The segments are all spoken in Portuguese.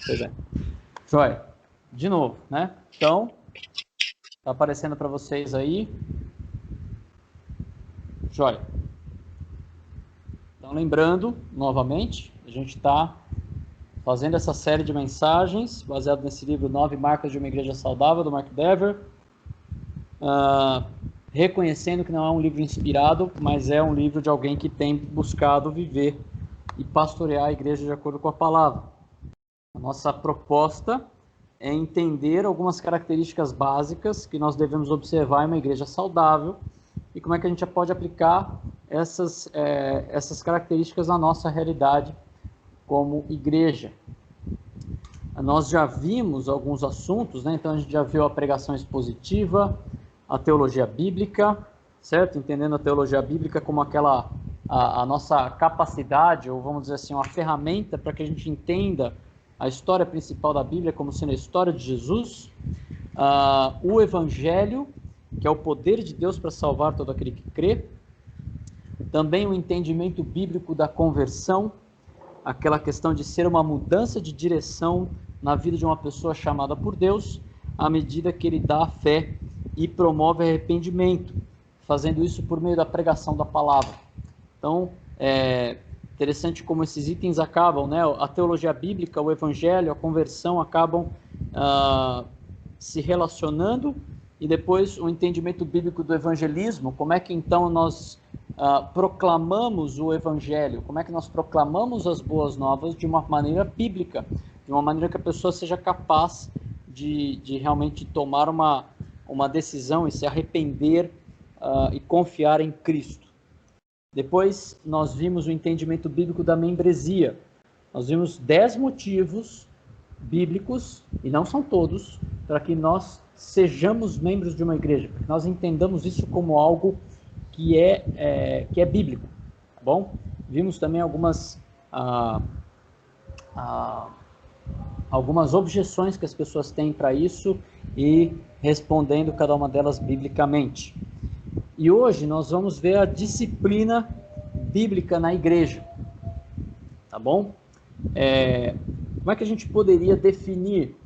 Pois é. Joia. De novo, né? Então, tá aparecendo para vocês aí. Joia. Então, lembrando, novamente, a gente está fazendo essa série de mensagens, baseado nesse livro 9 Marcas de uma Igreja Saudável, do Mark Dever. Reconhecendo que não é um livro inspirado, mas é um livro de alguém que tem buscado viver e pastorear a igreja de acordo com a palavra. A nossa proposta é entender algumas características básicas que nós devemos observar em uma igreja saudável e como é que a gente pode aplicar essas características na nossa realidade como igreja. Nós já vimos alguns assuntos, né? Então a gente já viu a pregação expositiva, a teologia bíblica, certo? Entendendo a teologia bíblica como a nossa capacidade, ou vamos dizer assim, uma ferramenta para que a gente entenda a história principal da Bíblia como sendo a história de Jesus, o Evangelho, que é o poder de Deus para salvar todo aquele que crê, também o entendimento bíblico da conversão, aquela questão de ser uma mudança de direção na vida de uma pessoa chamada por Deus, à medida que ele dá a fé e promove arrependimento, fazendo isso por meio da pregação da palavra. Então, interessante como esses itens acabam, né? A teologia bíblica, o evangelho, a conversão acabam se relacionando, e depois o entendimento bíblico do evangelismo, como é que então nós proclamamos o evangelho, como é que nós proclamamos as boas novas de uma maneira bíblica, de uma maneira que a pessoa seja capaz de realmente tomar uma decisão e se arrepender e confiar em Cristo. Depois nós vimos o entendimento bíblico da membresia. Nós vimos 10 motivos bíblicos, e não são todos, para que nós sejamos membros de uma igreja, para que nós entendamos isso como algo que é bíblico, tá bom? Vimos também algumas objeções que as pessoas têm para isso e respondendo cada uma delas biblicamente. E hoje nós vamos ver a disciplina bíblica na igreja, tá bom? Como é que a gente poderia definir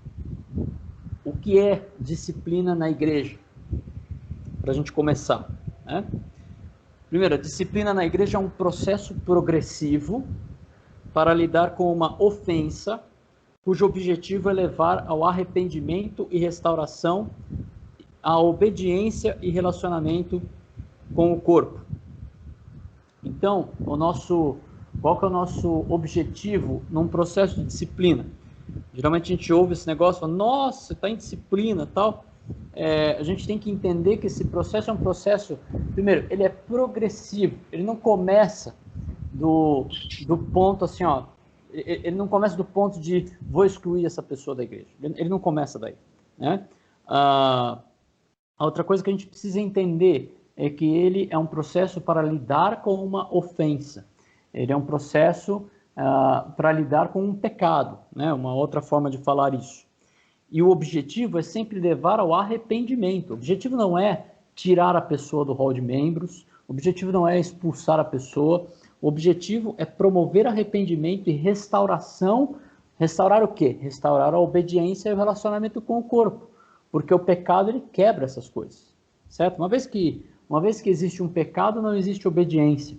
o que é disciplina na igreja? Para a gente começar, né? Primeiro, a disciplina na igreja é um processo progressivo para lidar com uma ofensa cujo objetivo é levar ao arrependimento e restauração, à obediência e relacionamento com o corpo. Então, qual que é o nosso objetivo num processo de disciplina? Geralmente a gente ouve esse negócio, fala, nossa, você está em disciplina, tal. A gente tem que entender que esse processo é um processo, primeiro, ele é progressivo, ele não começa do ponto assim, ó, ele não começa do ponto de vou excluir essa pessoa da igreja, ele não começa daí, né? A outra coisa que a gente precisa entender é que ele é um processo para lidar com uma ofensa, ele é um processo para lidar com um pecado, né? Uma outra forma de falar isso. E o objetivo é sempre levar ao arrependimento. O objetivo não é tirar a pessoa do rol de membros, o objetivo não é expulsar a pessoa, o objetivo é promover arrependimento e restauração. Restaurar o quê? Restaurar a obediência e o relacionamento com o corpo, porque o pecado ele quebra essas coisas, certo? Uma vez que existe um pecado, não existe obediência.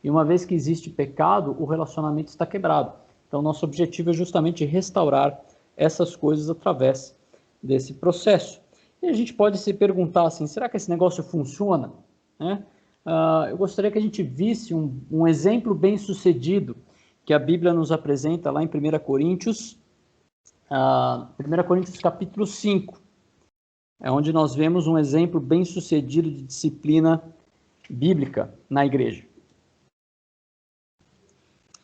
E uma vez que existe pecado, o relacionamento está quebrado. Então, nosso objetivo é justamente restaurar essas coisas através desse processo. E a gente pode se perguntar assim, será que esse negócio funciona? Né? Eu gostaria que a gente visse um exemplo bem sucedido que a Bíblia nos apresenta lá em 1 Coríntios, 1 Coríntios capítulo 5, é onde nós vemos um exemplo bem sucedido de disciplina bíblica na igreja.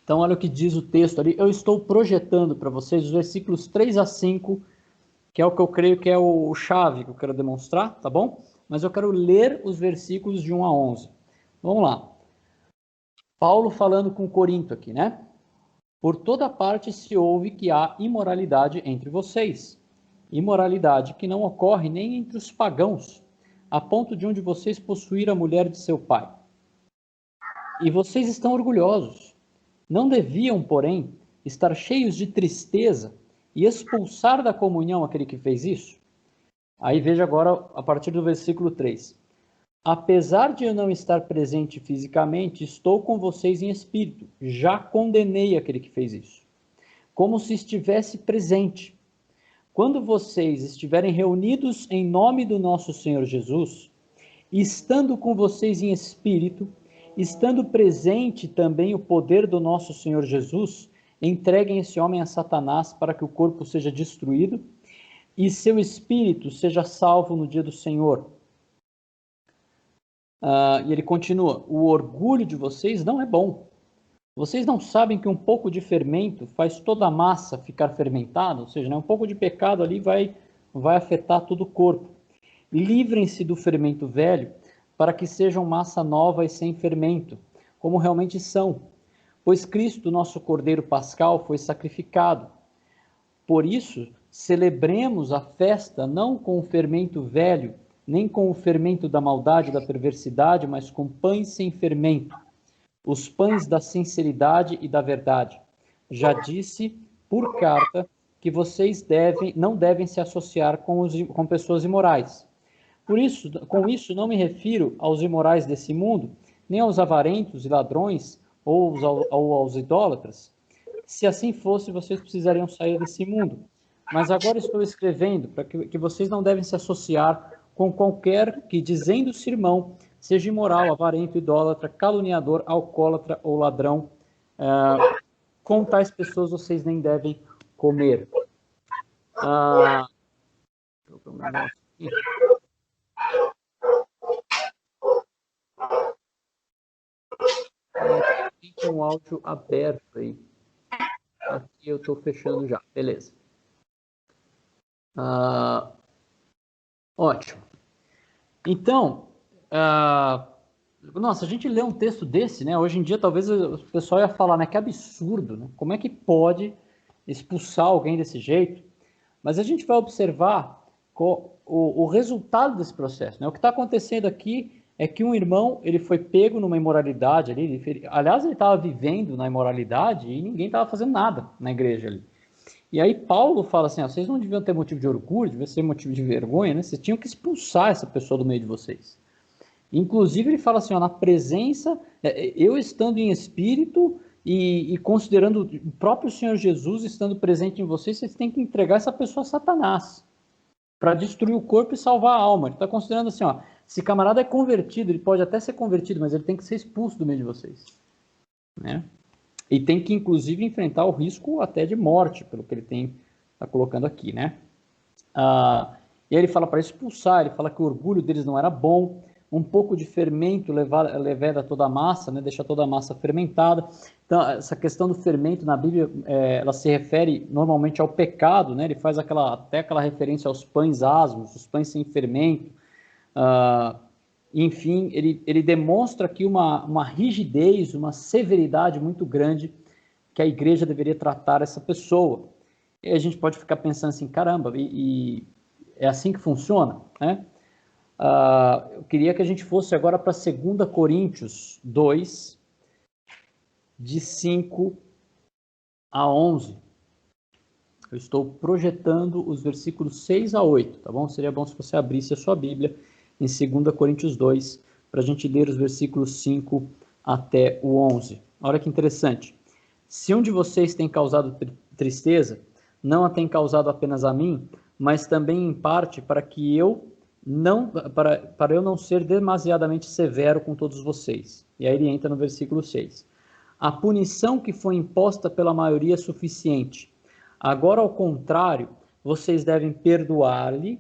Então, olha o que diz o texto ali. Eu estou projetando para vocês os versículos 3 a 5, que é o que eu creio que é o chave que eu quero demonstrar, tá bom? Mas eu quero ler os versículos de 1 a 11. Vamos lá. Paulo falando com Corinto aqui, né? Por toda parte se ouve que há imoralidade entre vocês. Imoralidade que não ocorre nem entre os pagãos, a ponto de um de vocês possuir a mulher de seu pai. E vocês estão orgulhosos. Não deviam, porém, estar cheios de tristeza e expulsar da comunhão aquele que fez isso? Aí veja agora a partir do versículo 3. Apesar de eu não estar presente fisicamente, estou com vocês em espírito. Já condenei aquele que fez isso, como se estivesse presente. Quando vocês estiverem reunidos em nome do nosso Senhor Jesus, estando com vocês em espírito, estando presente também o poder do nosso Senhor Jesus, entreguem esse homem a Satanás para que o corpo seja destruído e seu espírito seja salvo no dia do Senhor. E ele continua, o orgulho de vocês não é bom. Vocês não sabem que um pouco de fermento faz toda a massa ficar fermentada? Ou seja, um pouco de pecado ali vai afetar todo o corpo. Livrem-se do fermento velho para que sejam massa nova e sem fermento, como realmente são. Pois Cristo, nosso Cordeiro Pascal, foi sacrificado. Por isso, celebremos a festa não com o fermento velho, nem com o fermento da maldade e da perversidade, mas com pães sem fermento, os pães da sinceridade e da verdade. Já disse por carta que vocês não devem se associar com pessoas imorais. Com isso, não me refiro aos imorais desse mundo, nem aos avarentos e ladrões, ou aos idólatras. Se assim fosse, vocês precisariam sair desse mundo. Mas agora estou escrevendo para que vocês não devem se associar com qualquer que, dizendo-se irmão, seja imoral, avarento, idólatra, caluniador, alcoólatra ou ladrão. Com tais pessoas vocês nem devem comer. Tem um áudio aberto aí. Aqui eu estou fechando já. Beleza. Ótimo. Então, nossa, a gente lê um texto desse, né? Hoje em dia, talvez o pessoal ia falar, né? Que absurdo, né? Como é que pode expulsar alguém desse jeito? Mas a gente vai observar o resultado desse processo, né? O que está acontecendo aqui é que um irmão, ele foi pego numa imoralidade ali. Aliás, ele estava vivendo na imoralidade e ninguém estava fazendo nada na igreja ali. E aí Paulo fala assim, vocês não deviam ter motivo de orgulho, devia ser motivo de vergonha, né? Vocês tinham que expulsar essa pessoa do meio de vocês. Inclusive ele fala assim, na presença, eu estando em espírito e considerando o próprio Senhor Jesus estando presente em vocês, vocês têm que entregar essa pessoa a Satanás para destruir o corpo e salvar a alma. Ele está considerando assim, se camarada é convertido, ele pode até ser convertido, mas ele tem que ser expulso do meio de vocês, né? E tem que, inclusive, enfrentar o risco até de morte, pelo que ele está colocando aqui, né? E aí ele fala para expulsar, ele fala que o orgulho deles não era bom, um pouco de fermento leveda toda a massa, né? Deixa toda a massa fermentada. Então, essa questão do fermento na Bíblia, ela se refere normalmente ao pecado, né? Ele faz até aquela referência aos pães asmos, os pães sem fermento. Enfim, ele demonstra aqui uma rigidez, uma severidade muito grande que a igreja deveria tratar essa pessoa. E a gente pode ficar pensando assim, caramba, e é assim que funciona, né? Eu queria que a gente fosse agora para 2 Coríntios 2, de 5 a 11. Eu estou projetando os versículos 6 a 8, tá bom? Seria bom se você abrisse a sua Bíblia em 2 Coríntios 2, para a gente ler os versículos 5 até o 11. Olha que interessante. Se um de vocês tem causado tristeza, não a tem causado apenas a mim, mas também em parte para eu não ser demasiadamente severo com todos vocês. E aí ele entra no versículo 6. A punição que foi imposta pela maioria é suficiente. Agora, ao contrário, vocês devem perdoar-lhe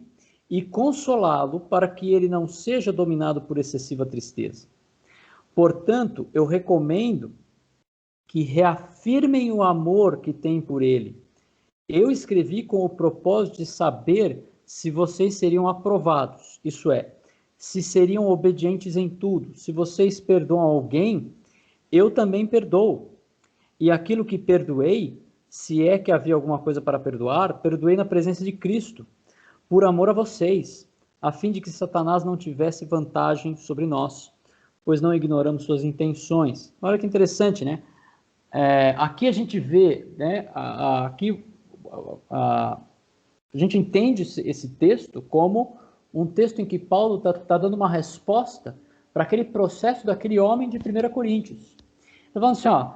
e consolá-lo para que ele não seja dominado por excessiva tristeza. Portanto, eu recomendo que reafirmem o amor que têm por ele. Eu escrevi com o propósito de saber se vocês seriam aprovados, isso é, se seriam obedientes em tudo. Se vocês perdoam alguém, eu também perdoo. E aquilo que perdoei, se é que havia alguma coisa para perdoar, perdoei na presença de Cristo, por amor a vocês, a fim de que Satanás não tivesse vantagem sobre nós, pois não ignoramos suas intenções. Olha que interessante, né? Aqui a gente vê, né? Aqui a gente entende esse texto como um texto em que Paulo está dando uma resposta para aquele processo daquele homem de 1 Coríntios. Está falando assim, ó,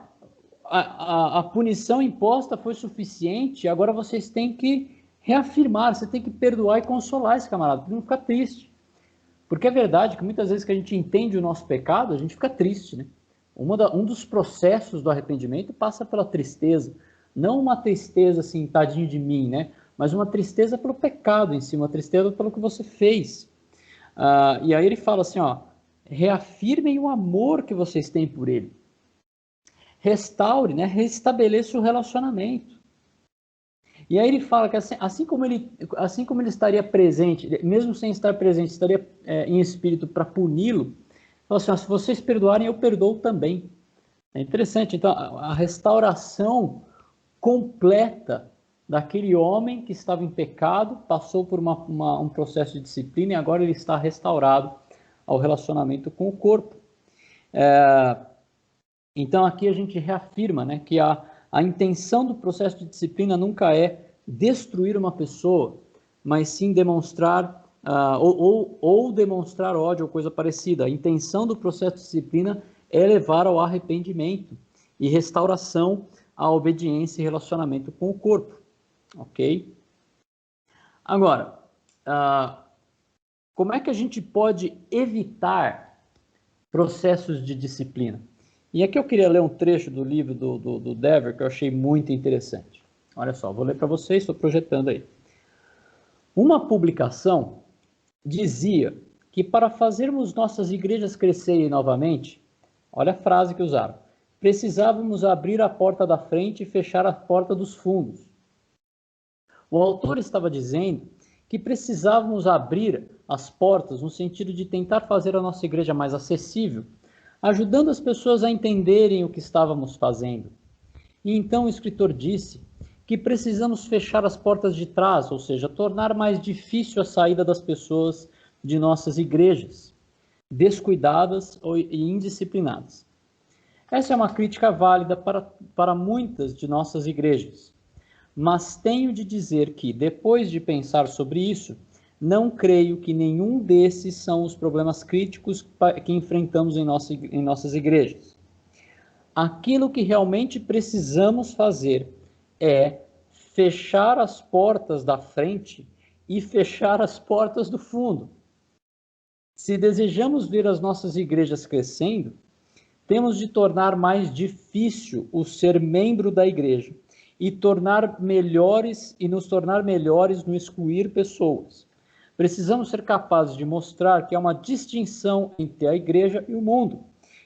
a punição imposta foi suficiente, agora vocês têm que reafirmar, você tem que perdoar e consolar esse camarada, para não ficar triste. Porque é verdade que muitas vezes que a gente entende o nosso pecado, a gente fica triste, né? Um dos processos do arrependimento passa pela tristeza. Não uma tristeza assim, tadinho de mim, né? Mas uma tristeza pelo pecado em si, uma tristeza pelo que você fez. E aí ele fala assim, ó, reafirmem o amor que vocês têm por ele. Restaure, né? Restabeleça o relacionamento. E aí ele fala que assim como ele estaria presente, mesmo sem estar presente, estaria em espírito para puni-lo, fala assim, ó, se vocês perdoarem, eu perdoo também. É interessante, então, a restauração completa daquele homem que estava em pecado, passou por um processo de disciplina e agora ele está restaurado ao relacionamento com o corpo. Então aqui a gente reafirma, né, que a intenção do processo de disciplina nunca é destruir uma pessoa, mas sim demonstrar ou demonstrar ódio ou coisa parecida. A intenção do processo de disciplina é levar ao arrependimento e restauração à obediência e relacionamento com o corpo. Ok? Agora, como é que a gente pode evitar processos de disciplina? E aqui eu queria ler um trecho do livro do Dever que eu achei muito interessante. Olha só, vou ler para vocês, estou projetando aí. Uma publicação dizia que para fazermos nossas igrejas crescerem novamente, olha a frase que usaram, precisávamos abrir a porta da frente e fechar a porta dos fundos. O autor estava dizendo que precisávamos abrir as portas no sentido de tentar fazer a nossa igreja mais acessível, ajudando as pessoas a entenderem o que estávamos fazendo. E então o escritor disse que precisamos fechar as portas de trás, ou seja, tornar mais difícil a saída das pessoas de nossas igrejas, descuidadas e indisciplinadas. Essa é uma crítica válida para muitas de nossas igrejas. Mas tenho de dizer que, depois de pensar sobre isso, não creio que nenhum desses são os problemas críticos que enfrentamos em nossas igrejas. Aquilo que realmente precisamos fazer é fechar as portas da frente e fechar as portas do fundo. Se desejamos ver as nossas igrejas crescendo, temos de tornar mais difícil o ser membro da igreja e nos tornar melhores no excluir pessoas. Precisamos ser capazes de mostrar que há uma distinção entre a igreja e o mundo.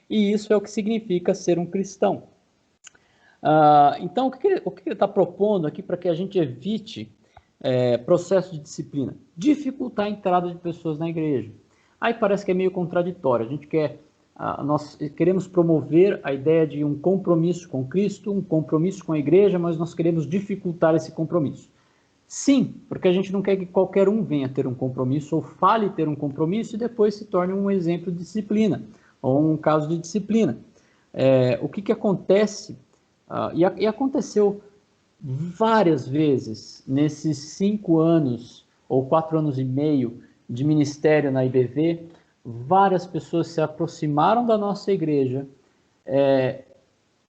E isso é o que significa ser um cristão. Então, o que ele está propondo aqui para que a gente evite processo de disciplina? Dificultar a entrada de pessoas na igreja. Aí parece que é meio contraditório. A gente nós queremos promover a ideia de um compromisso com Cristo, um compromisso com a igreja, mas nós queremos dificultar esse compromisso. Sim, porque a gente não quer que qualquer um venha ter um compromisso ou fale ter um compromisso e depois se torne um exemplo de disciplina, ou um caso de disciplina. O que acontece, e aconteceu várias vezes nesses 5 anos ou 4 anos e meio de ministério na IBV, várias pessoas se aproximaram da nossa igreja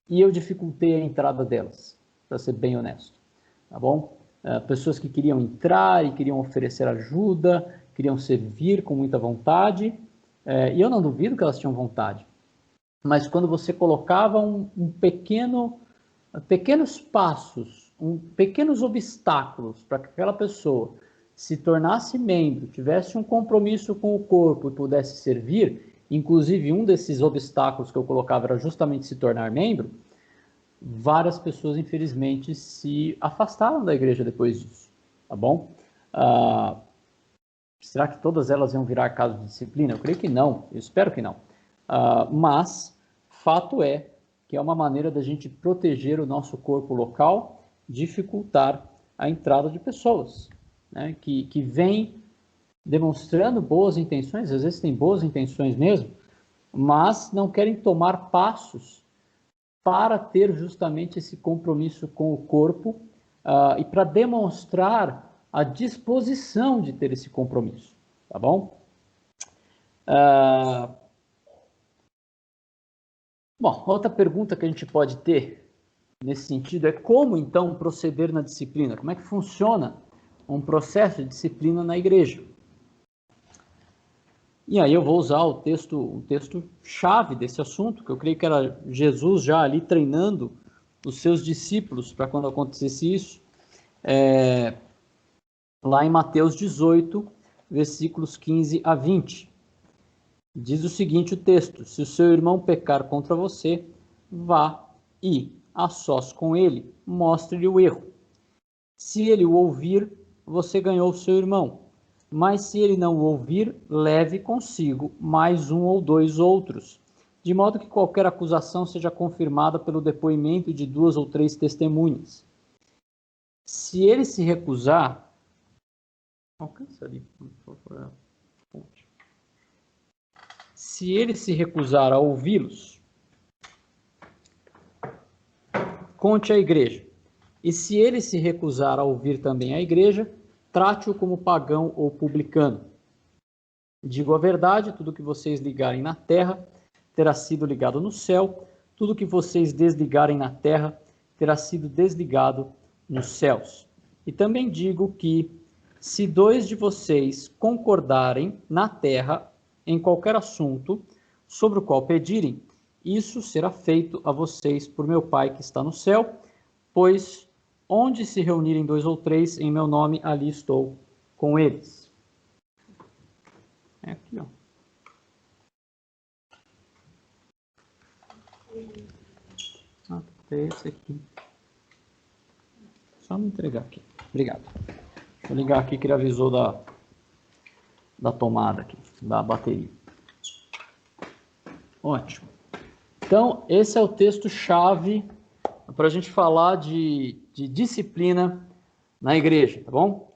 e eu dificultei a entrada delas, para ser bem honesto, tá bom? Pessoas que queriam entrar e queriam oferecer ajuda, queriam servir com muita vontade, e eu não duvido que elas tinham vontade, mas quando você colocava pequenos passos, pequenos obstáculos para que aquela pessoa se tornasse membro, tivesse um compromisso com o corpo e pudesse servir, inclusive um desses obstáculos que eu colocava era justamente se tornar membro, várias pessoas, infelizmente, se afastaram da igreja depois disso, tá bom? Será que todas elas iam virar caso de disciplina? Eu creio que não, eu espero que não. Mas, fato é que é uma maneira da gente proteger o nosso corpo local, dificultar a entrada de pessoas, né, que vêm demonstrando boas intenções, às vezes têm boas intenções mesmo, mas não querem tomar passos para ter justamente esse compromisso com o corpo e para demonstrar a disposição de ter esse compromisso, tá bom? Bom, outra pergunta que a gente pode ter nesse sentido é como, então, proceder na disciplina? Como é que funciona um processo de disciplina na igreja? E aí eu vou usar o texto-chave desse assunto, que eu creio que era Jesus já ali treinando os seus discípulos para quando acontecesse isso, lá em Mateus 18, versículos 15 a 20. Diz o seguinte o texto: se o seu irmão pecar contra você, vá e, a sós com ele, mostre-lhe o erro. Se ele o ouvir, você ganhou o seu irmão. Mas se ele não o ouvir, leve consigo mais um ou dois outros, de modo que qualquer acusação seja confirmada pelo depoimento de 2 ou 3 testemunhas. Se ele se recusar... Alcança ali, por favor. Se ele se recusar a ouvi-los, conte à igreja. E se ele se recusar a ouvir também a igreja, trate-o como pagão ou publicano. Digo a verdade, tudo que vocês ligarem na terra terá sido ligado no céu, tudo que vocês desligarem na terra terá sido desligado nos céus. E também digo que, se 2 de vocês concordarem na terra em qualquer assunto sobre o qual pedirem, isso será feito a vocês por meu Pai que está no céu, pois onde se reunirem 2 ou 3 em meu nome, ali estou com eles. É aqui, ó. É esse aqui. Só me entregar aqui. Obrigado. Deixa eu ligar aqui que ele avisou da tomada aqui, da bateria. Ótimo. Então, esse é o texto-chave para a gente falar de disciplina na igreja, tá bom?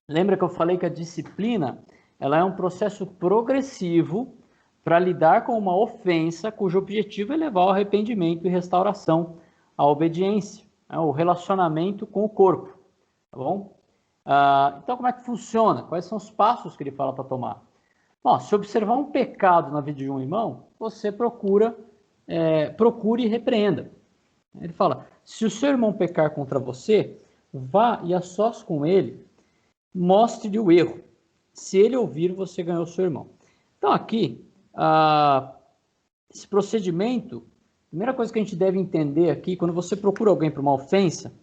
Lembra que eu falei que a disciplina ela é um processo progressivo para lidar com uma ofensa cujo objetivo é levar ao arrependimento e restauração à obediência, o relacionamento com o corpo, tá bom? Então, como é que funciona? Quais são os passos que ele fala para tomar? Bom, se observar um pecado na vida de um irmão, você procure e repreenda. Ele fala, se o seu irmão pecar contra você, vá e a sós com ele, mostre-lhe o erro. Se ele ouvir, você ganhou o seu irmão. Então aqui, esse procedimento, a primeira coisa que a gente deve entender aqui, quando você procura alguém para uma ofensa,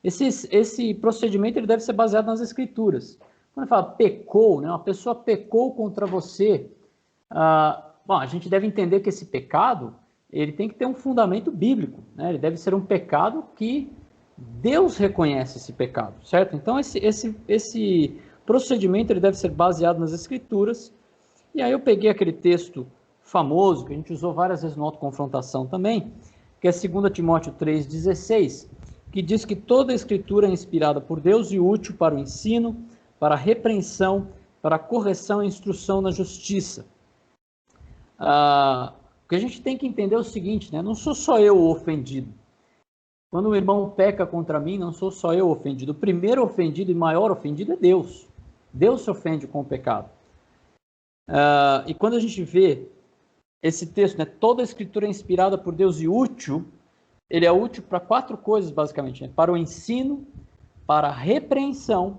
esse procedimento ele deve ser baseado nas escrituras. Quando fala pecou, né, uma pessoa pecou contra você, bom, a gente deve entender que esse pecado, ele tem que ter um fundamento bíblico, né? Ele deve ser um pecado que Deus reconhece esse pecado, certo? Então esse procedimento ele deve ser baseado nas escrituras. E aí eu peguei aquele texto famoso, que a gente usou várias vezes no autoconfrontação também, que é 2 Timóteo 3,16, que diz que toda a escritura é inspirada por Deus e útil para o ensino, para a repreensão, para a correção e instrução na justiça. O que a gente tem que entender é o seguinte, né? Não sou só eu o ofendido. Quando o irmão peca contra mim, não sou só eu o ofendido. O primeiro ofendido e maior ofendido é Deus. Deus se ofende com o pecado. E quando a gente vê esse texto, né? Toda a escritura é inspirada por Deus e útil, ele é útil para 4 coisas, basicamente, né? Para o ensino, para a repreensão,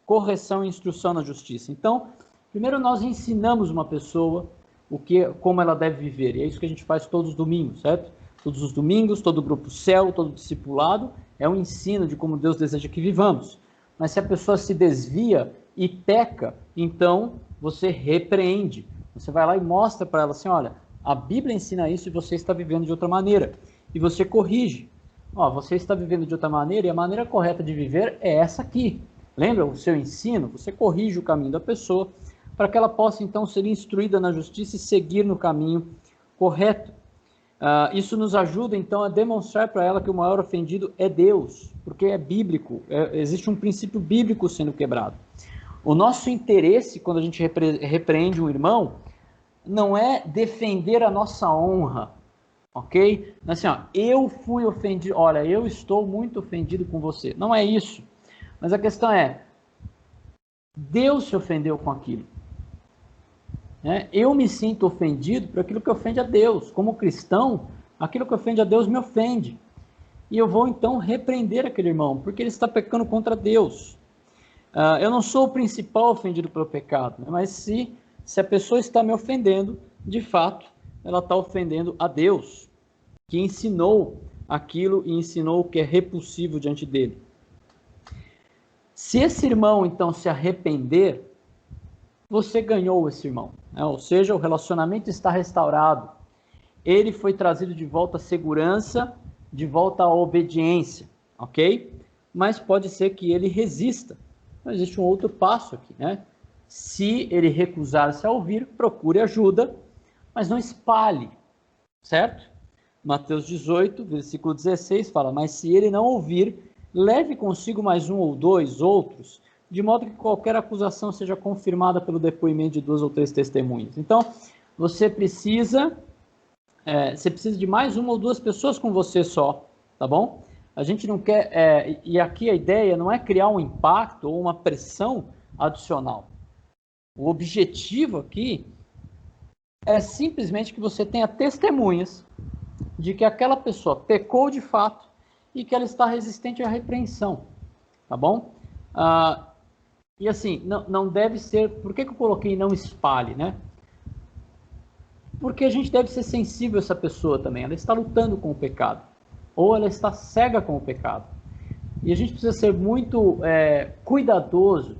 correção e instrução na justiça. Então, primeiro nós ensinamos uma pessoa como ela deve viver, e é isso que a gente faz todos os domingos, certo? Todos os domingos, todo o grupo céu, todo o discipulado, é um ensino de como Deus deseja que vivamos. Mas se a pessoa se desvia e peca, então você repreende. Você vai lá e mostra para ela assim, olha, a Bíblia ensina isso e você está vivendo de outra maneira. E você corrige. Você está vivendo de outra maneira e a maneira correta de viver é essa aqui. Lembra o seu ensino? Você corrige o caminho da pessoa para que ela possa então ser instruída na justiça e seguir no caminho correto. Isso nos ajuda então a demonstrar para ela que o maior ofendido é Deus, porque é bíblico, existe um princípio bíblico sendo quebrado. O nosso interesse quando a gente repreende um irmão não é defender a nossa honra, Ok? Assim, ó, eu fui ofendido, olha, eu estou muito ofendido com você. Não é isso. Mas a questão é, Deus se ofendeu com aquilo. Né? Eu me sinto ofendido por aquilo que ofende a Deus. Como cristão, aquilo que ofende a Deus me ofende. E eu vou então repreender aquele irmão, porque ele está pecando contra Deus. Eu não sou o principal ofendido pelo pecado, né? Mas se a pessoa está me ofendendo, de fato, ela está ofendendo a Deus, que ensinou aquilo e ensinou o que é repulsivo diante dele. Se esse irmão, então, se arrepender, você ganhou esse irmão, né? Ou seja, o relacionamento está restaurado. Ele foi trazido de volta à segurança, de volta à obediência, ok? Mas pode ser que ele resista. Então, existe um outro passo aqui, né? Se ele recusar-se a ouvir, procure ajuda, mas não espalhe, certo? Mateus 18, versículo 16 fala, mas se ele não ouvir, leve consigo mais um ou dois outros, de modo que qualquer acusação seja confirmada pelo depoimento de 2 ou 3 testemunhas. Então, você precisa de mais uma ou duas pessoas com você só, tá bom? A gente não quer, e aqui a ideia não é criar um impacto ou uma pressão adicional. O objetivo aqui é simplesmente que você tenha testemunhas de que aquela pessoa pecou de fato e que ela está resistente à repreensão, tá bom? E assim, não deve ser... Por que eu coloquei não espalhe, né? Porque a gente deve ser sensível a essa pessoa também. Ela está lutando com o pecado. Ou ela está cega com o pecado. E a gente precisa ser muito cuidadoso,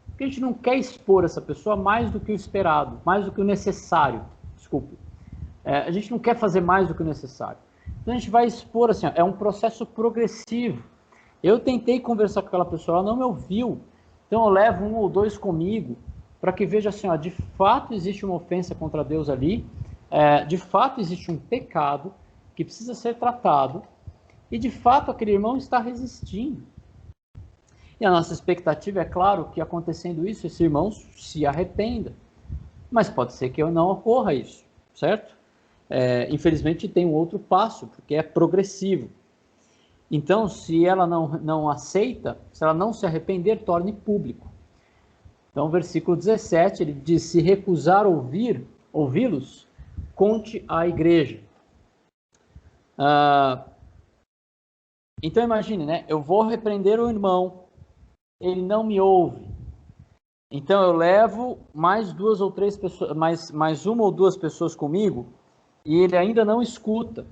porque a gente não quer expor essa pessoa mais do que o esperado, mais do que o necessário. Desculpe. A gente não quer fazer mais do que o necessário. Então a gente vai expor assim, é um processo progressivo. Eu tentei conversar com aquela pessoa, ela não me ouviu. Então eu levo um ou dois comigo, para que veja assim, de fato existe uma ofensa contra Deus ali, de fato existe um pecado que precisa ser tratado, e de fato aquele irmão está resistindo. E a nossa expectativa é claro que acontecendo isso, esse irmão se arrependa. Mas pode ser que não ocorra isso, certo? Infelizmente tem um outro passo, porque é progressivo. Então, se ela não aceita, se ela não se arrepender, torne público. Então, versículo 17, ele diz, se recusar ouvi-los, conte à igreja. Então, imagine, né? Eu vou repreender o irmão, ele não me ouve. Então, eu levo mais duas ou três pessoas, mais uma ou duas pessoas comigo, e ele ainda não escuta.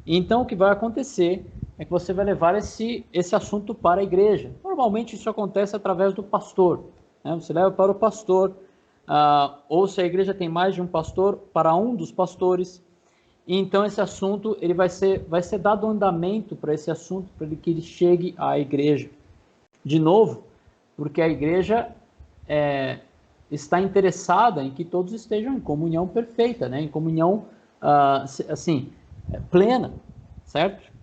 Então, o que vai acontecer é que você vai levar esse assunto para a igreja. Normalmente, isso acontece através do pastor. Né? Você leva para o pastor, ou se a igreja tem mais de um pastor, para um dos pastores. E então, esse assunto ele vai ser dado andamento para esse assunto, para que ele chegue à igreja. De novo, porque a igreja está interessada em que todos estejam em comunhão perfeita, né? Em comunhão plena, certo?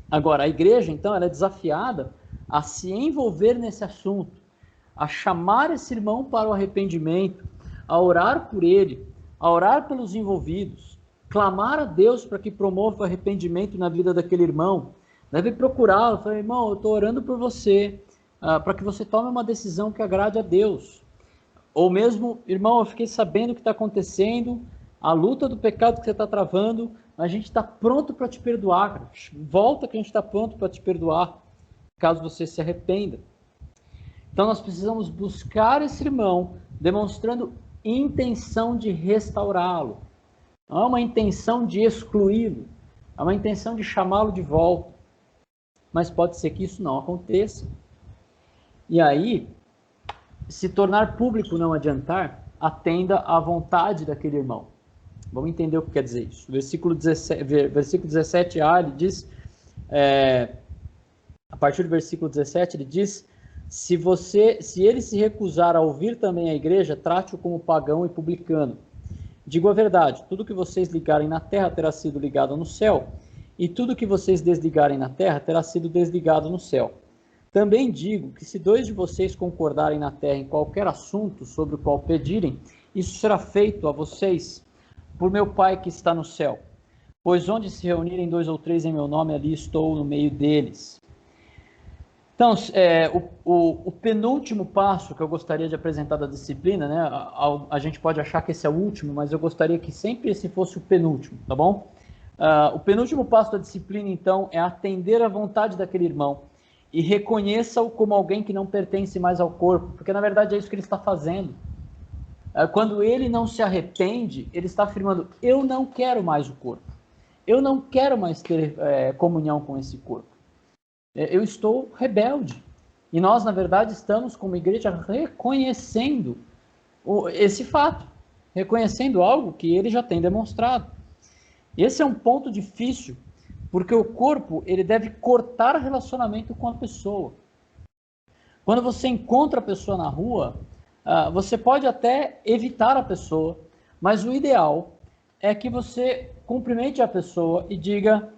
Agora, a igreja, então, ela é desafiada a se envolver nesse assunto, a chamar esse irmão para o arrependimento, a orar por ele, a orar pelos envolvidos, clamar a Deus para que promova o arrependimento na vida daquele irmão. Deve procurá-lo, falar, irmão, eu estou orando por você, para que você tome uma decisão que agrade a Deus. Ou mesmo, irmão, eu fiquei sabendo o que está acontecendo, a luta do pecado que você está travando, a gente está pronto para te perdoar. Volta que a gente está pronto para te perdoar, caso você se arrependa. Então nós precisamos buscar esse irmão, demonstrando intenção de restaurá-lo. Não é uma intenção de excluí-lo, é uma intenção de chamá-lo de volta. Mas pode ser que isso não aconteça. E aí, se tornar público não adiantar, atenda à vontade daquele irmão. Vamos entender o que quer dizer isso. Versículo 17a, ele diz, a partir do versículo 17, ele diz, se ele se recusar a ouvir também a igreja, trate-o como pagão e publicano. Digo a verdade, tudo que vocês ligarem na terra terá sido ligado no céu, e tudo que vocês desligarem na terra terá sido desligado no céu. Também digo que se 2 de vocês concordarem na terra em qualquer assunto sobre o qual pedirem, isso será feito a vocês por meu Pai que está no céu. pois onde se reunirem 2 ou 3 em meu nome, ali estou no meio deles. Então, o penúltimo passo que eu gostaria de apresentar da disciplina, né? A gente pode achar que esse é o último, mas eu gostaria que sempre esse fosse o penúltimo, tá bom? O penúltimo passo da disciplina, então, é atender à vontade daquele irmão e reconheça-o como alguém que não pertence mais ao corpo, porque na verdade é isso que ele está fazendo. Quando ele não se arrepende, ele está afirmando: eu não quero mais o corpo, eu não quero mais ter comunhão com esse corpo. Eu estou rebelde. E nós, na verdade, estamos como igreja reconhecendo esse fato, reconhecendo algo que ele já tem demonstrado. Esse é um ponto difícil, porque o corpo ele deve cortar relacionamento com a pessoa. Quando você encontra a pessoa na rua, você pode até evitar a pessoa, mas o ideal é que você cumprimente a pessoa e diga: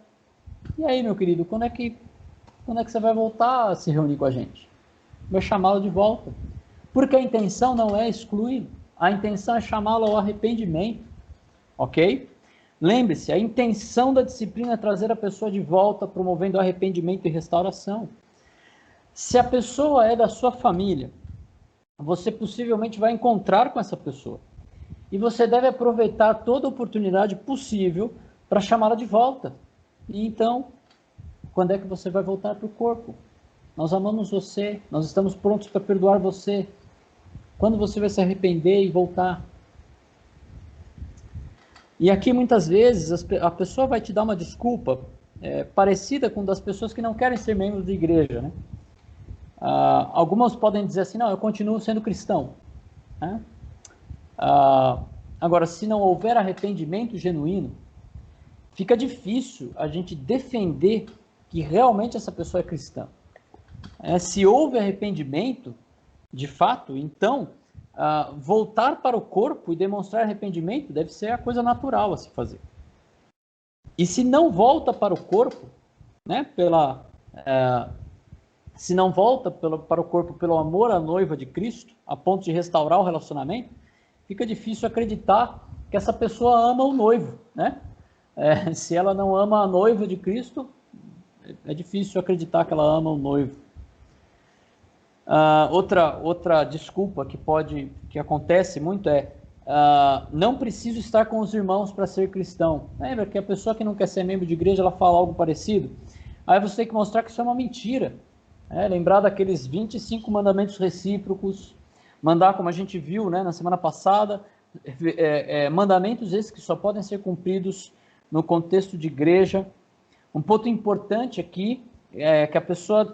e aí, meu querido, quando é que você vai voltar a se reunir com a gente? Vai chamá-lo de volta. Porque a intenção não é excluir, a intenção é chamá-lo ao arrependimento, ok? Lembre-se, a intenção da disciplina é trazer a pessoa de volta, promovendo arrependimento e restauração. Se a pessoa é da sua família, você possivelmente vai encontrar com essa pessoa. E você deve aproveitar toda a oportunidade possível para chamá-la de volta. E então, quando é que você vai voltar para o corpo? Nós amamos você, nós estamos prontos para perdoar você. Quando você vai se arrepender e voltar? E aqui muitas vezes a pessoa vai te dar uma desculpa parecida com das pessoas que não querem ser membros da igreja, né? Algumas podem dizer assim: não, eu continuo sendo cristão, né? Agora, se não houver arrependimento genuíno, fica difícil a gente defender que realmente essa pessoa é cristã. Se houve arrependimento, de fato, então, voltar para o corpo e demonstrar arrependimento deve ser a coisa natural a se fazer. E se não volta para o corpo, né, se não volta para o corpo pelo amor à noiva de Cristo, a ponto de restaurar o relacionamento, fica difícil acreditar que essa pessoa ama o noivo, né? Se ela não ama a noiva de Cristo, é difícil acreditar que ela ama o noivo. Outra desculpa que acontece muito é: não preciso estar com os irmãos para ser cristão. Lembra que a pessoa que não quer ser membro de igreja, ela fala algo parecido? Aí você tem que mostrar que isso é uma mentira. Lembrar daqueles 25 mandamentos recíprocos, mandar, como a gente viu, né, na semana passada, mandamentos esses que só podem ser cumpridos no contexto de igreja. Um ponto importante aqui é que a pessoa,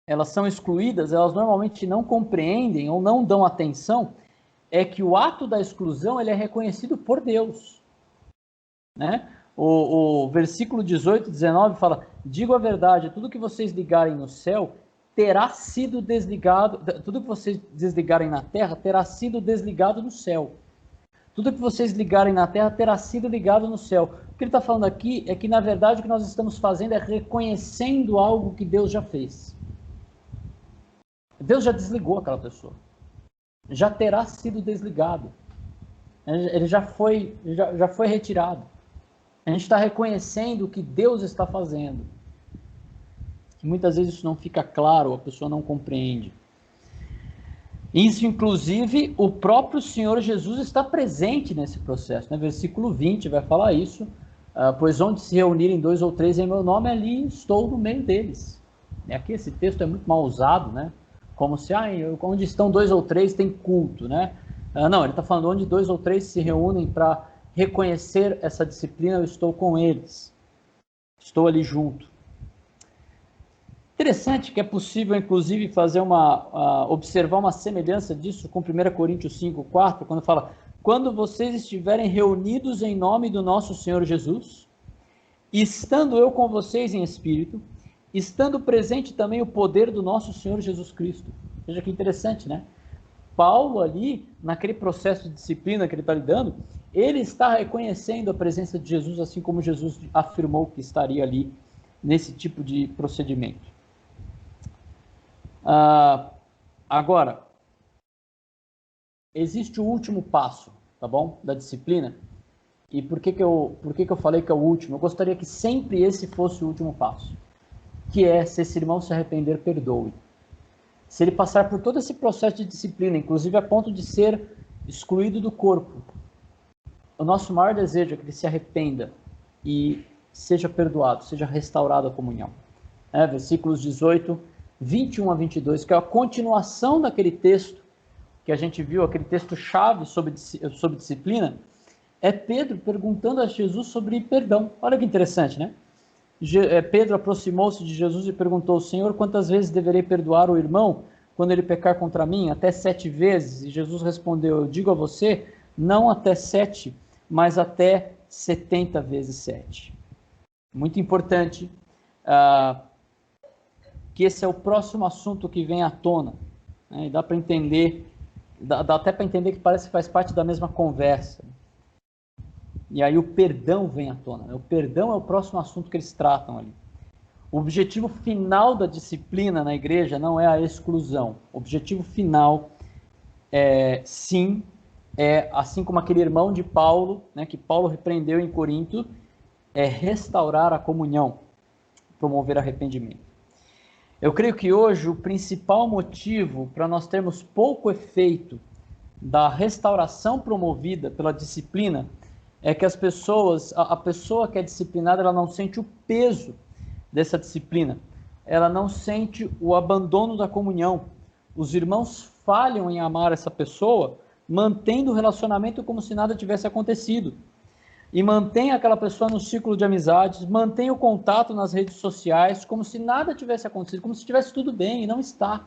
elas são excluídas, elas normalmente não compreendem ou não dão atenção, é que o ato da exclusão ele é reconhecido por Deus, né? O versículo 18, 19 fala: digo a verdade, tudo que vocês ligarem no céu terá sido desligado, tudo que vocês desligarem na terra terá sido desligado no céu. Tudo que vocês ligarem na terra terá sido ligado no céu. O que ele está falando aqui é que, na verdade, o que nós estamos fazendo é reconhecendo algo que Deus já fez. Deus já desligou aquela pessoa. Já terá sido desligado. Ele já foi retirado. A gente está reconhecendo o que Deus está fazendo. E muitas vezes isso não fica claro, a pessoa não compreende. Isso, inclusive, o próprio Senhor Jesus está presente nesse processo, né? Versículo 20 vai falar isso: pois onde se reunirem 2 ou 3 em meu nome, ali estou no meio deles. E aqui esse texto é muito mal usado, né? Como se, onde estão 2 ou 3 tem culto, né? Não, ele está falando onde 2 ou 3 se reúnem para reconhecer essa disciplina, eu estou com eles. Estou ali junto. Interessante que é possível, inclusive, observar uma semelhança disso com 1 Coríntios 5:4, quando fala: quando vocês estiverem reunidos em nome do nosso Senhor Jesus, estando eu com vocês em espírito, estando presente também o poder do nosso Senhor Jesus Cristo. Veja que interessante, né? Paulo ali, naquele processo de disciplina que ele está lidando, ele está reconhecendo a presença de Jesus, assim como Jesus afirmou que estaria ali nesse tipo de procedimento. Agora, existe o último passo, tá bom? Da disciplina. E por que que eu falei que é o último? Eu gostaria que sempre esse fosse o último passo, que é, se esse irmão se arrepender, perdoe. Se ele passar por todo esse processo de disciplina, inclusive a ponto de ser excluído do corpo, o nosso maior desejo é que ele se arrependa e seja perdoado, seja restaurada a comunhão. Versículos 18, 21 a 22, que é a continuação daquele texto que a gente viu, aquele texto-chave sobre disciplina, é Pedro perguntando a Jesus sobre perdão. Olha que interessante, né? Pedro aproximou-se de Jesus e perguntou: Senhor, quantas vezes deverei perdoar o irmão quando ele pecar contra mim? Até 7 vezes? E Jesus respondeu: eu digo a você, não até 7, mas até 70 vezes 7. Muito importante que esse é o próximo assunto que vem à tona. Né? E dá para entender, dá até para entender que parece que faz parte da mesma conversa. E aí o perdão vem à tona. Né? O perdão é o próximo assunto que eles tratam ali. O objetivo final da disciplina na igreja não é a exclusão. O objetivo final sim, assim como aquele irmão de Paulo, né, que Paulo repreendeu em Corinto, é restaurar a comunhão, promover arrependimento. Eu creio que hoje o principal motivo para nós termos pouco efeito da restauração promovida pela disciplina é que a pessoa que é disciplinada, ela não sente o peso dessa disciplina, ela não sente o abandono da comunhão. Os irmãos falham em amar essa pessoa, mantendo o relacionamento como se nada tivesse acontecido. E mantém aquela pessoa no ciclo de amizades, mantém o contato nas redes sociais, como se nada tivesse acontecido, como se estivesse tudo bem, e não está.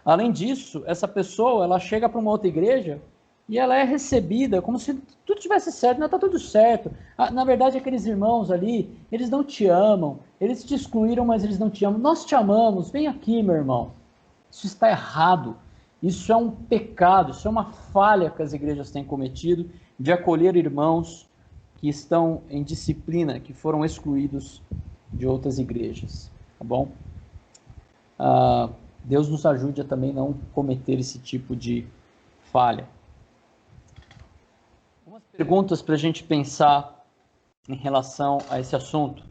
Além disso, essa pessoa, ela chega para uma outra igreja e ela é recebida como se tudo tivesse certo, não está tudo certo. Na verdade, aqueles irmãos ali, eles não te amam, eles te excluíram, mas eles não te amam. Nós te amamos, vem aqui, meu irmão. Isso está errado. Isso é um pecado, isso é uma falha que as igrejas têm cometido de acolher irmãos que estão em disciplina, que foram excluídos de outras igrejas. Tá bom? Deus nos ajude a também não cometer esse tipo de falha. Algumas perguntas para a gente pensar em relação a esse assunto.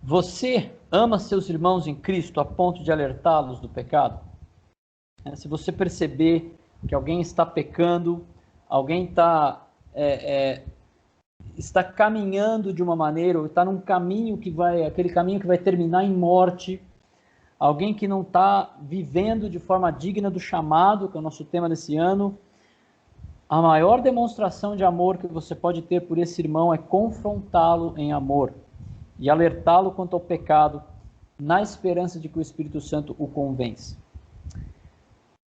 Você ama seus irmãos em Cristo a ponto de alertá-los do pecado? Se você perceber que alguém está pecando, alguém está caminhando de uma maneira, ou está num caminho aquele caminho que vai terminar em morte, alguém que não está vivendo de forma digna do chamado, que é o nosso tema desse ano, a maior demonstração de amor que você pode ter por esse irmão é confrontá-lo em amor e alertá-lo quanto ao pecado, na esperança de que o Espírito Santo o convence.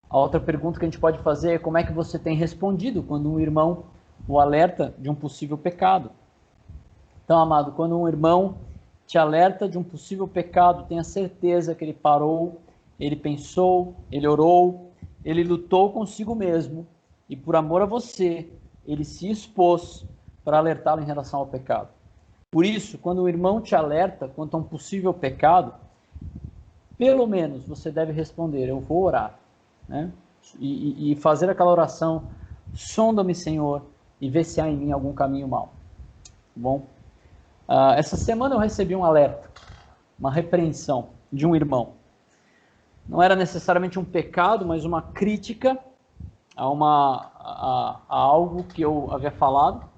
A outra pergunta que a gente pode fazer é: como é que você tem respondido quando um irmão o alerta de um possível pecado? Então, amado, quando um irmão te alerta de um possível pecado, tenha certeza que ele parou, ele pensou, ele orou, ele lutou consigo mesmo e, por amor a você, ele se expôs para alertá-lo em relação ao pecado. Por isso, quando o irmão te alerta quanto a um possível pecado, pelo menos você deve responder: eu vou orar. Né? E fazer aquela oração: sonda-me, Senhor, e vê se há em mim algum caminho mau. Bom, essa semana eu recebi um alerta, uma repreensão de um irmão. Não era necessariamente um pecado, mas uma crítica a algo que eu havia falado.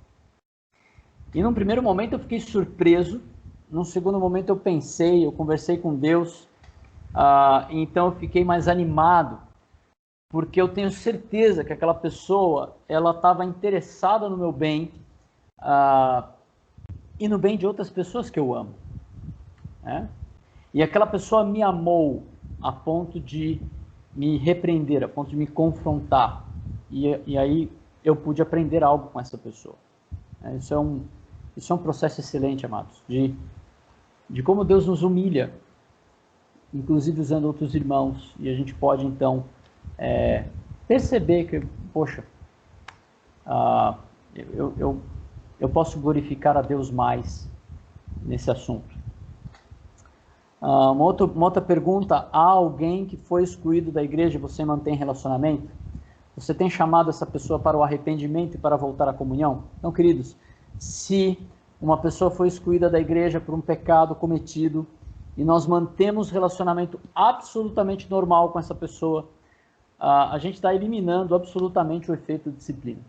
E num primeiro momento eu fiquei surpreso, num segundo momento eu conversei com Deus, então eu fiquei mais animado, porque eu tenho certeza que aquela pessoa, ela estava interessada no meu bem e no bem de outras pessoas que eu amo. Né? E aquela pessoa me amou a ponto de me repreender, a ponto de me confrontar. E aí eu pude aprender algo com essa pessoa. Isso é um processo excelente, amados, de como Deus nos humilha, inclusive usando outros irmãos, e a gente pode então perceber que, poxa, eu posso glorificar a Deus mais nesse assunto. Uma outra pergunta: há alguém que foi excluído da igreja e você mantém relacionamento? Você tem chamado essa pessoa para o arrependimento e para voltar à comunhão? Então, queridos, se uma pessoa foi excluída da igreja por um pecado cometido e nós mantemos relacionamento absolutamente normal com essa pessoa, a gente está eliminando absolutamente o efeito da disciplina.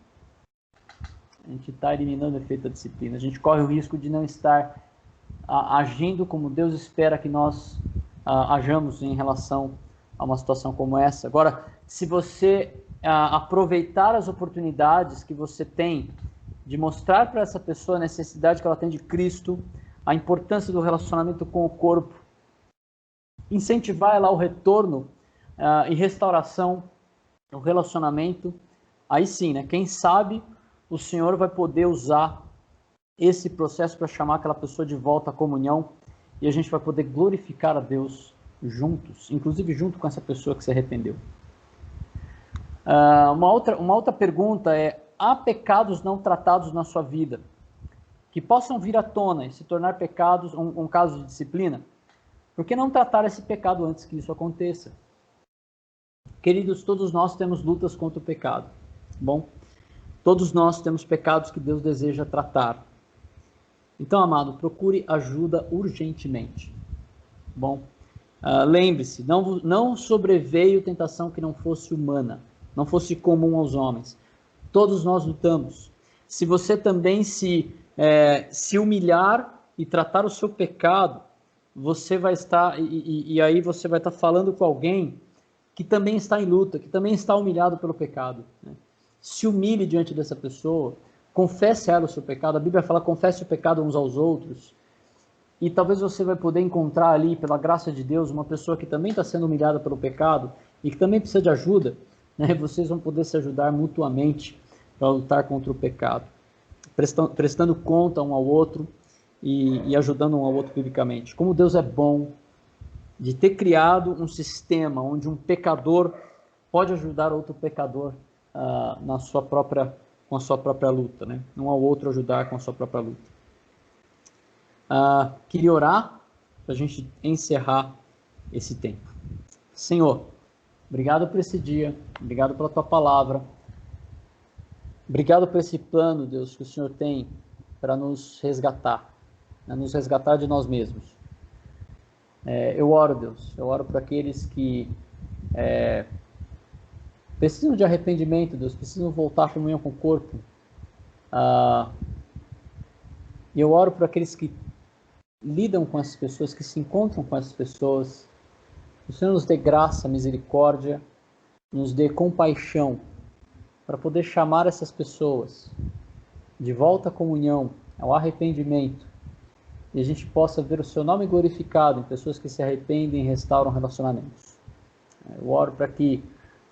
A gente está eliminando o efeito da disciplina. A gente corre o risco de não estar agindo como Deus espera que nós hajamos em relação a uma situação como essa. Agora, se você aproveitar as oportunidades que você tem de mostrar para essa pessoa a necessidade que ela tem de Cristo, a importância do relacionamento com o corpo, incentivar ela ao retorno e restauração do relacionamento, aí sim, né? Quem sabe o Senhor vai poder usar esse processo para chamar aquela pessoa de volta à comunhão e a gente vai poder glorificar a Deus juntos, inclusive junto com essa pessoa que se arrependeu. Uma outra pergunta é: há pecados não tratados na sua vida que possam vir à tona e se tornar pecados, um caso de disciplina? Por que não tratar esse pecado antes que isso aconteça? Queridos, todos nós temos lutas contra o pecado. Bom, todos nós temos pecados que Deus deseja tratar. Então, amado, procure ajuda urgentemente. Bom, lembre-se, não sobreveio tentação que não fosse humana, não fosse comum aos homens. Todos nós lutamos. Se você também se humilhar e tratar o seu pecado, você vai estar, e aí você vai estar falando com alguém que também está em luta, que também está humilhado pelo pecado, né? Se humilhe diante dessa pessoa, confesse a ela o seu pecado. A Bíblia fala: confesse o pecado uns aos outros. E talvez você vai poder encontrar ali, pela graça de Deus, uma pessoa que também está sendo humilhada pelo pecado e que também precisa de ajuda, né? Vocês vão poder se ajudar mutuamente para lutar contra o pecado, prestando conta um ao outro e ajudando um ao outro biblicamente. Como Deus é bom de ter criado um sistema onde um pecador pode ajudar outro pecador com a sua própria luta, né? Um ao outro ajudar com a sua própria luta. Queria orar para a gente encerrar esse tempo. Senhor, obrigado por esse dia, obrigado pela tua palavra, obrigado por esse plano, Deus, que o Senhor tem para nos resgatar, né? Nos resgatar de nós mesmos. Eu oro, Deus, eu oro para aqueles que precisam de arrependimento, Deus, precisam voltar à comunhão com o corpo. E eu oro para aqueles que lidam com essas pessoas, que se encontram com essas pessoas. O Senhor nos dê graça, misericórdia, nos dê compaixão para poder chamar essas pessoas de volta à comunhão, ao arrependimento, e a gente possa ver o seu nome glorificado em pessoas que se arrependem e restauram relacionamentos. Eu oro para que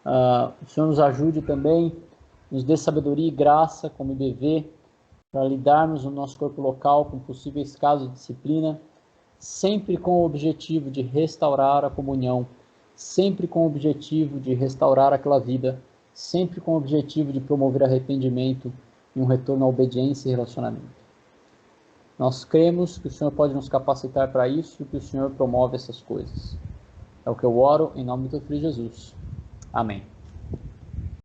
o Senhor nos ajude também, nos dê sabedoria e graça como IBV, para lidarmos no nosso corpo local com possíveis casos de disciplina, sempre com o objetivo de restaurar a comunhão, sempre com o objetivo de restaurar aquela vida, sempre com o objetivo de promover arrependimento e um retorno à obediência e relacionamento. Nós cremos que o Senhor pode nos capacitar para isso e que o Senhor promove essas coisas. É o que eu oro em nome do Filho Jesus. Amém.